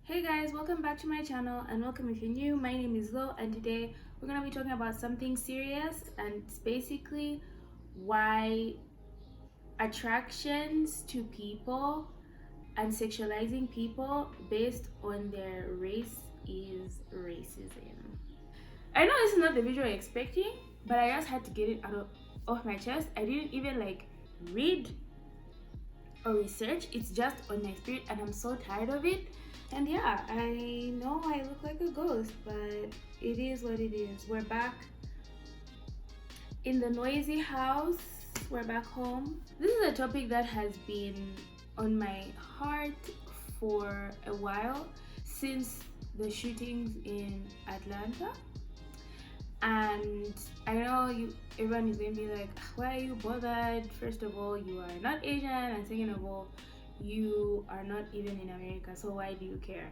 Hey guys, welcome back to my channel and welcome if you're new. My name is Lo and today we're going to be talking about something serious, and it's basically why attractions to people and sexualizing people based on their race is racism. I know this is not the video you're expecting, but I just had to get it off my chest. I didn't even read or research, it's just on my spirit and I'm so tired of it. And yeah, I know I look like a ghost, but it is what it is. We're back in the noisy house. We're back home. This is a topic that has been on my heart for a while, since the shootings in Atlanta. And I know everyone is going to be like, why are you bothered? First of all, you are not Asian, and second of all, you are not even in America, so why do you care?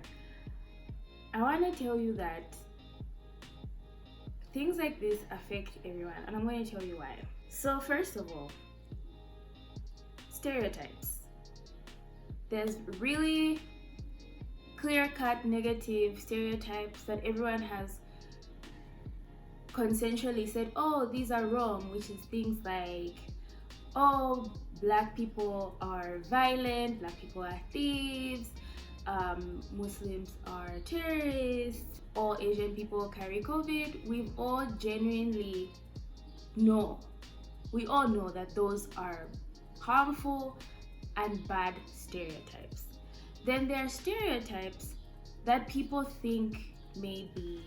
I want to tell you that things like this affect everyone, and I'm going to tell you why. So first of all, stereotypes. There's really clear-cut negative stereotypes that everyone has consensually said, oh, these are wrong, which is things like, oh, black people are violent, black people are thieves, Muslims are terrorists, all Asian people carry COVID. We all know that those are harmful and bad stereotypes. Then there are stereotypes that people think may be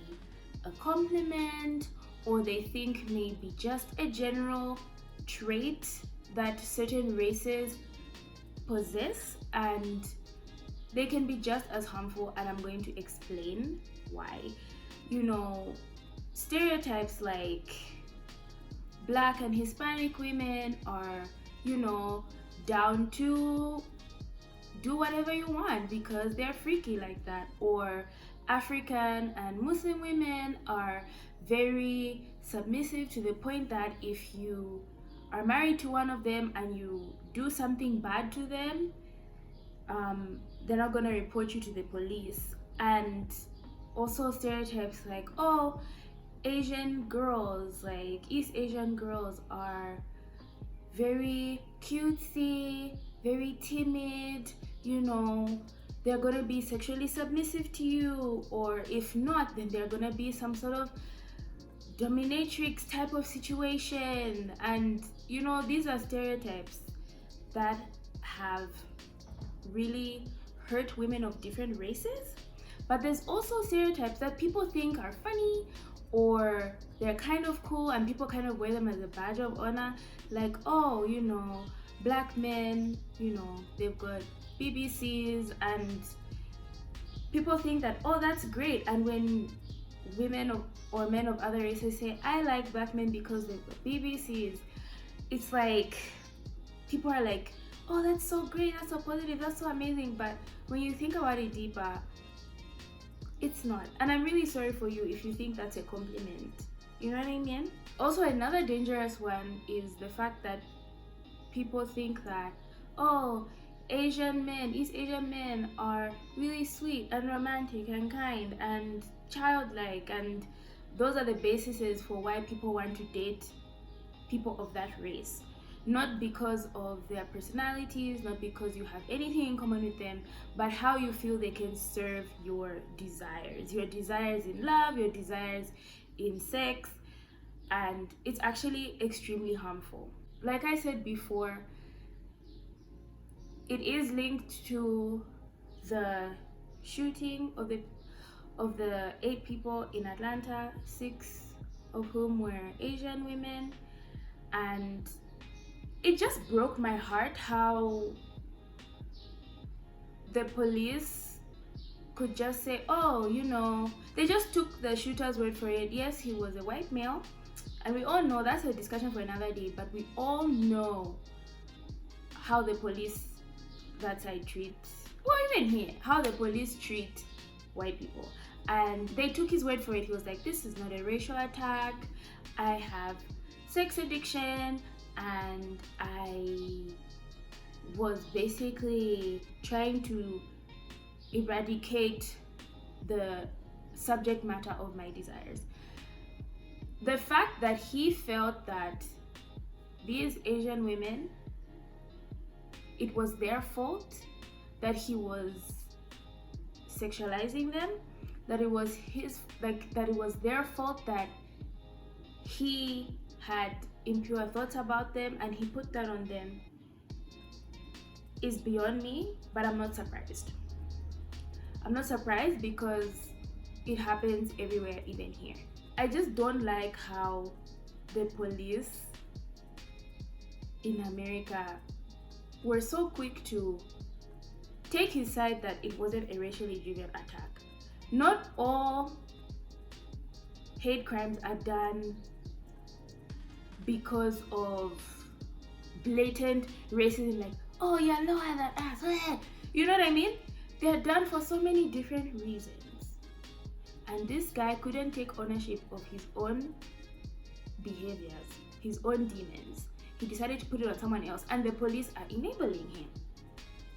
a compliment, or they think may be just a general trait that certain races possess, and they can be just as harmful, and I'm going to explain why. Stereotypes like black and Hispanic women are, down to do whatever you want because they're freaky like that, or African and Muslim women are very submissive to the point that if you are married to one of them and you do something bad to them, they're not gonna report you to the police. And also stereotypes like, oh, Asian girls, like East Asian girls, are very cutesy, very timid, they're gonna be sexually submissive to you, or if not, then they're gonna be some sort of dominatrix type of situation. And these are stereotypes that have really hurt women of different races. But there's also stereotypes that people think are funny, or they're kind of cool and people kind of wear them as a badge of honor, like, oh, black men, they've got BBCs, and people think that, oh, that's great. And when women or men of other races say, I like black men because they've got BBCs, it's like people are like, oh, that's so great, that's so positive, that's so amazing. But when you think about it deeper, it's not. And I'm really sorry for you if you think that's a compliment. You know what I mean? Also, another dangerous one is the fact that people think that, oh, East Asian men are really sweet and romantic and kind and childlike, and those are the bases for why people want to date people of that race. Not because of their personalities, not because you have anything in common with them, but how you feel they can serve your desires in love, your desires in sex, and it's actually extremely harmful. Like I said before, it is linked to the shooting of the 8 people in Atlanta, 6 of whom were Asian women. And it just broke my heart how the police could just say, oh, they just took the shooter's word for it. Yes, he was a white male, and we all know that's a discussion for another day, but we all know how the police that side treats, well, even here, how the police treat white people. And they took his word for it. He was like, this is not a racial attack, I have sex addiction, and I was basically trying to eradicate the subject matter of my desires. The fact that he felt that these Asian women, it was their fault that he was sexualizing them, that it was that it was their fault that he had impure thoughts about them and he put that on them, is beyond me, but I'm not surprised. I'm not surprised because it happens everywhere, even here. I just don't like how the police in America were so quick to take his side that it wasn't a racially driven attack. Not all hate crimes are done because of blatant racism, like, oh, you're lower than us. You know what I mean? They're done for so many different reasons. And this guy couldn't take ownership of his own behaviors, his own demons. He decided to put it on someone else, and the police are enabling him.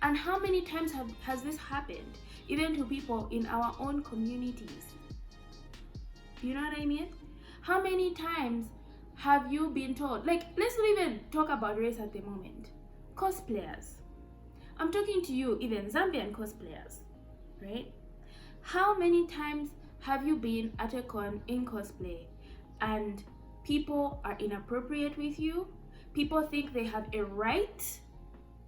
And how many times has this happened, even to people in our own communities? You know what I mean? How many times have you been told, like, let's not even talk about race at the moment. Cosplayers. I'm talking to you, even Zambian cosplayers, right? How many times have you been at a con in cosplay and people are inappropriate with you? People think they have a right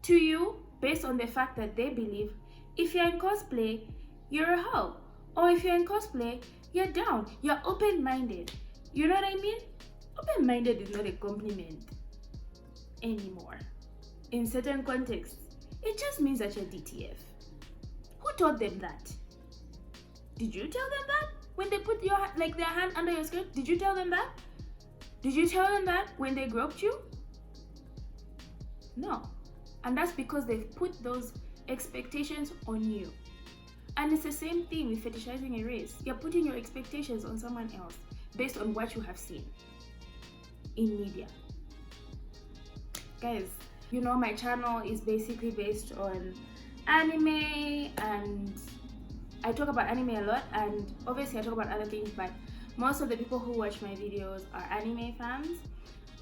to you based on the fact that they believe if you're in cosplay, you're a hoe. Or if you're in cosplay, you're down. You're open-minded. You know what I mean? Open-minded is not a compliment anymore. In certain contexts, it just means that you're DTF. Who taught them that? Did you tell them that when they put their hand under your skirt? Did you tell them that? Did you tell them that when they groped you? No. And that's because they've put those expectations on you. And it's the same thing with fetishizing a race. You're putting your expectations on someone else based on what you have seen in media. Guys, you know my channel is basically based on anime, and I talk about anime a lot, and obviously I talk about other things, but most of the people who watch my videos are anime fans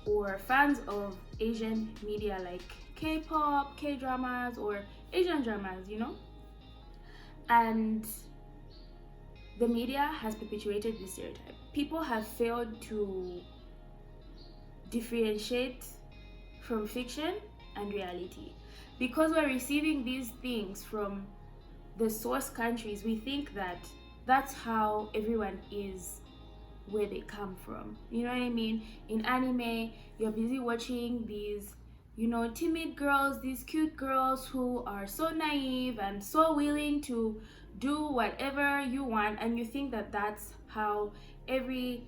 or fans of Asian media like K-pop, K-dramas, or Asian dramas, you know? And the media has perpetuated this stereotype. People have failed to differentiate from fiction and reality. Because we're receiving these things from the source countries, we think that that's how everyone is where they come from. You know what I mean? In anime, you're busy watching these, you know, timid girls, these cute girls who are so naive and so willing to do whatever you want, and you think that that's how every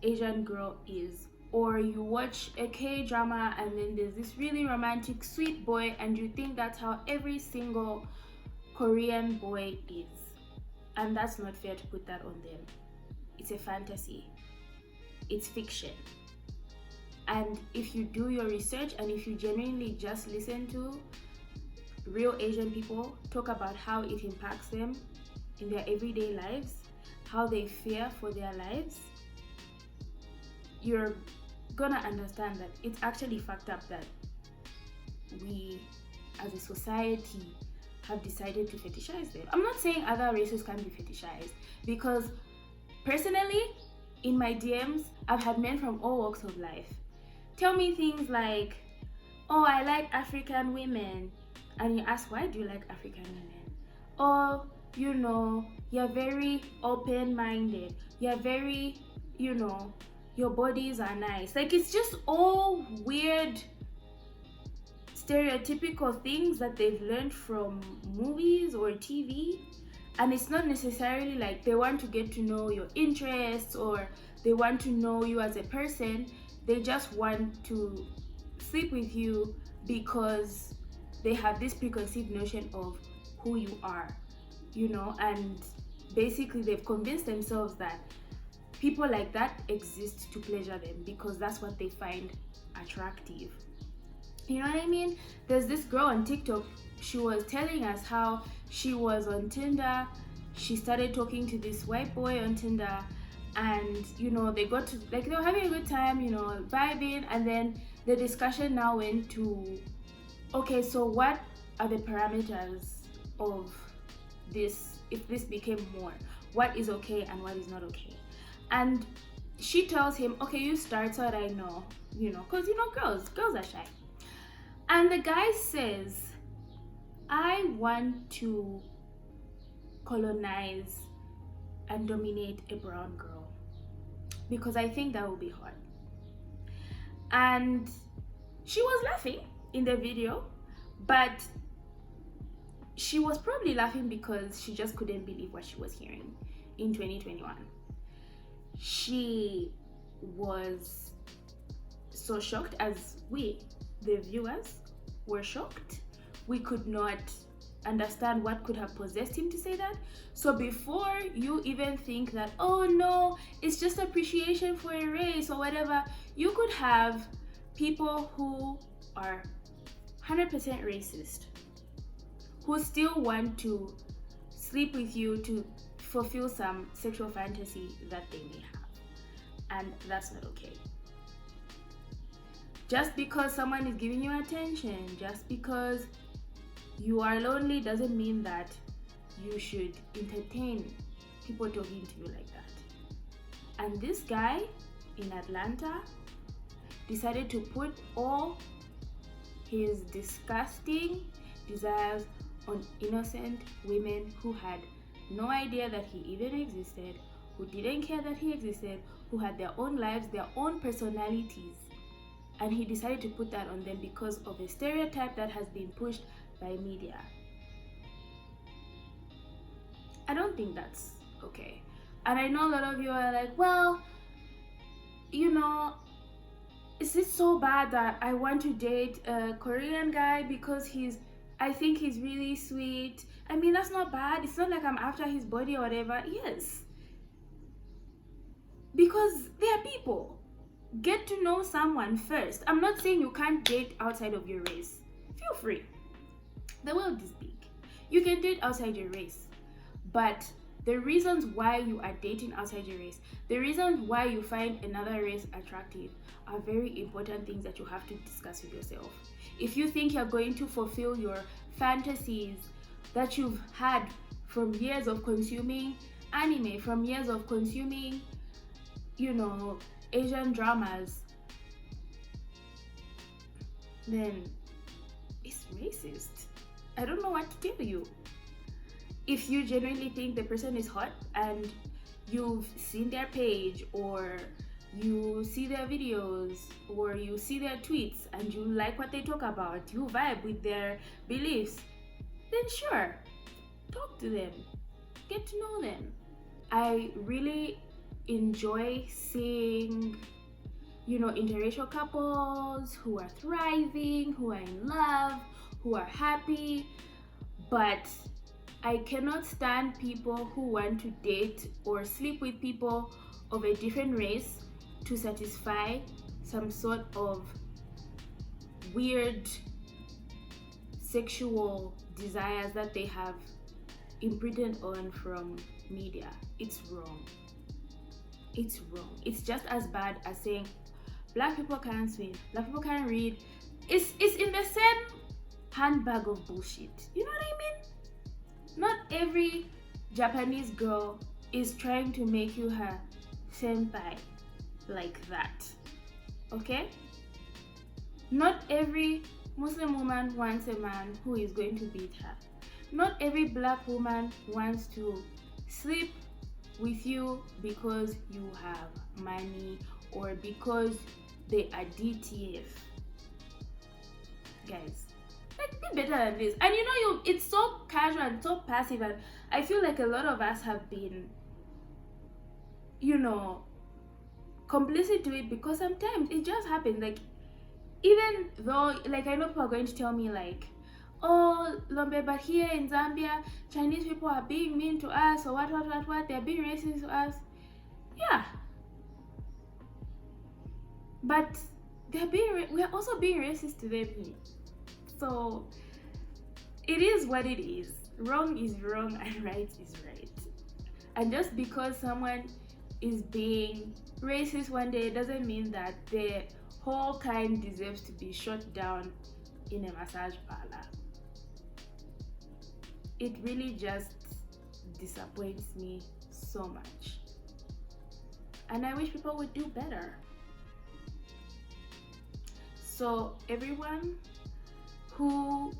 Asian girl is. Or you watch a K-drama and then there's this really romantic sweet boy, and you think that's how every single Korean boy is. And that's not fair to put that on them. It's a fantasy. It's fiction. And if you do your research and if you genuinely just listen to real Asian people talk about how it impacts them in their everyday lives, how they fear for their lives, you're gonna understand that it's actually fucked up that we as a society have decided to fetishize them. I'm not saying other races can't be fetishized, because personally, in my DMs, I've had men from all walks of life tell me things like, oh, I like African women. And you ask, why do you like African women? Or, you know, you're very open-minded. You're very, you know, your bodies are nice. Like, it's just all weird, stereotypical things that they've learned from movies or TV. And it's not necessarily like they want to get to know your interests or they want to know you as a person. They just want to sleep with you because they have this preconceived notion of who you are, you know, and basically they've convinced themselves that people like that exist to pleasure them because that's what they find attractive. You know what I mean? There's this girl on TikTok, she was telling us how she was on Tinder. She started talking to this white boy on Tinder, and they got to, like, they were having a good time, vibing, and then the discussion now went to, okay, so what are the parameters of this? If this became more, what is okay and what is not okay? And she tells him, okay, you start so that I know, because girls are shy. And the guy says, I want to colonize and dominate a brown girl because I think that would be hard. And she was laughing in the video, but she was probably laughing because she just couldn't believe what she was hearing in 2021. She was so shocked, as we, the viewers, were shocked. We could not understand what could have possessed him to say that. So before you even think that, oh no, it's just appreciation for a race or whatever, you could have people who are 100% racist, who still want to sleep with you to fulfill some sexual fantasy that they may have. And that's not okay. Just because someone is giving you attention, just because you are lonely, doesn't mean that you should entertain people talking to you like that. And this guy in Atlanta decided to put all his disgusting desires on innocent women who had no idea that he even existed, who didn't care that he existed, who had their own lives, their own personalities. And he decided to put that on them because of a stereotype that has been pushed by media. I don't think that's okay. And I know a lot of you are like, well, is it so bad that I want to date a Korean guy because I think he's really sweet? I mean, that's not bad. It's not like I'm after his body or whatever. Yes. Because they are people. Get to know someone first. I'm not saying you can't date outside of your race. Feel free. The world is big. You can date outside your race. But the reasons why you are dating outside your race, the reasons why you find another race attractive are very important things that you have to discuss with yourself. If you think you're going to fulfill your fantasies that you've had from years of consuming anime, from years of consuming, Asian dramas, then it's racist. I don't know what to tell you. If you genuinely think the person is hot and you've seen their page, or you see their videos, or you see their tweets and you like what they talk about, you vibe with their beliefs, then sure, talk to them, get to know them. I really enjoy seeing interracial couples who are thriving, who are in love, who are happy, but I cannot stand people who want to date or sleep with people of a different race to satisfy some sort of weird sexual desires that they have imprinted on from media. It's wrong. It's wrong. It's just as bad as saying black people can't swim, black people can't read. It's in the same handbag of bullshit. You know what I mean? Not every Japanese girl is trying to make you her senpai like that. Okay? Not every Muslim woman wants a man who is going to beat her. Not every black woman wants to sleep with you because you have money or because they are DTF. Guys, like, be better than this. And it's so casual and so passive, and I feel like a lot of us have been complicit to it because sometimes it just happens. Like, even though, like, I know people are going to tell me like, oh, Lombe, but here in Zambia, Chinese people are being mean to us, or what, they're being racist to us. Yeah. But we're also being racist to them here. So it is what it is. Wrong is wrong and right is right. And just because someone is being racist one day doesn't mean that the whole kind deserves to be shut down in a massage parlor. It really just disappoints me so much. And I wish people would do better. So everyone who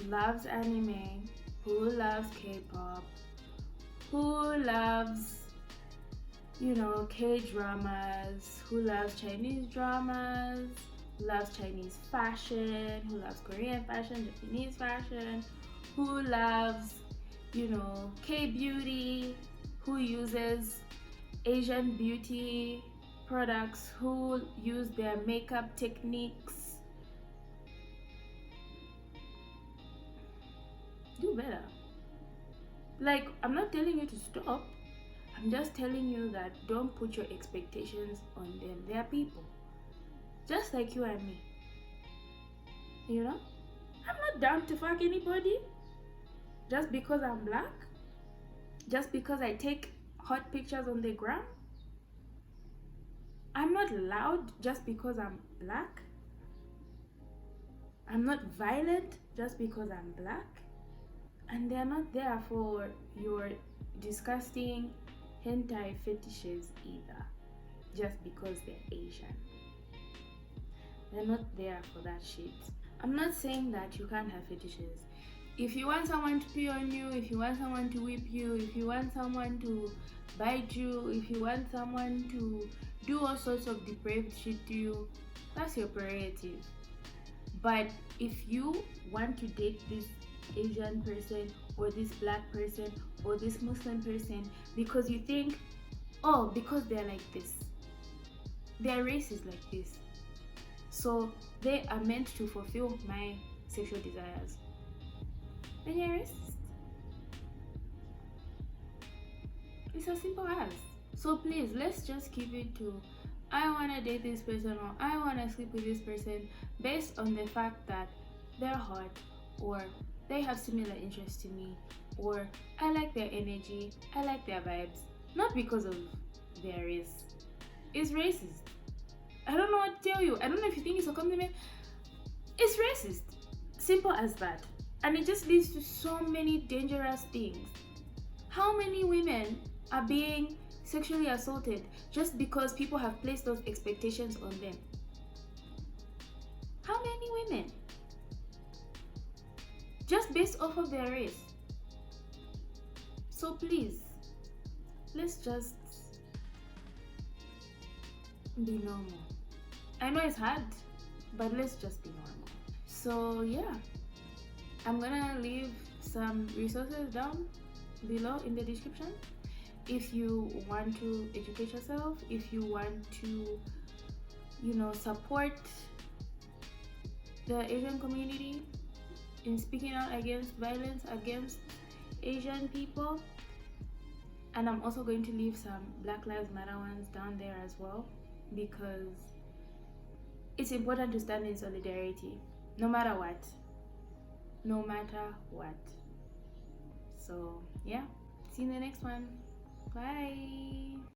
loves anime, who loves K-pop, who loves, K-dramas, who loves Chinese dramas, who loves Chinese fashion, who loves Korean fashion, Japanese fashion, who loves, K-beauty, who uses Asian beauty products, who use their makeup techniques. Do better. Like, I'm not telling you to stop. I'm just telling you that don't put your expectations on them. They are people. Just like you and me. I'm not down to fuck anybody. Just because I'm black. Just because I take hot pictures on the gram. I'm not loud just because I'm black. I'm not violent just because I'm black. And they're not there for your disgusting hentai fetishes either, just because they're Asian. They're not there for that shit. I'm not saying that you can't have fetishes. If you want someone to pee on you, if you want someone to whip you, if you want someone to bite you, if you want someone to do all sorts of depraved shit to you, that's your prerogative. But if you want to date this Asian person or this black person or this Muslim person because you think, oh, because they're like this, they're racist like this, so they are meant to fulfill my sexual desires, then you're racist. It's as simple as. So please, let's just keep it to, I want to date this person or I want to sleep with this person based on the fact that they're hot or they have similar interests to me, or I like their energy, I like their vibes, not because of their race. It's racist. I don't know what to tell you. I don't know if you think it's a compliment. It's racist. Simple as that. And it just leads to so many dangerous things. How many women are being sexually assaulted just because people have placed those expectations on them? How many women? Just based off of their race. So please, let's just be normal. I know it's hard, but let's just be normal. So yeah, I'm gonna leave some resources down below in the description. If you want to educate yourself, if you want to, support the Asian community in speaking out against violence against Asian people. And I'm also going to leave some Black Lives Matter ones down there as well, because it's important to stand in solidarity no matter what. No matter what. So yeah, see you in the next one. Bye.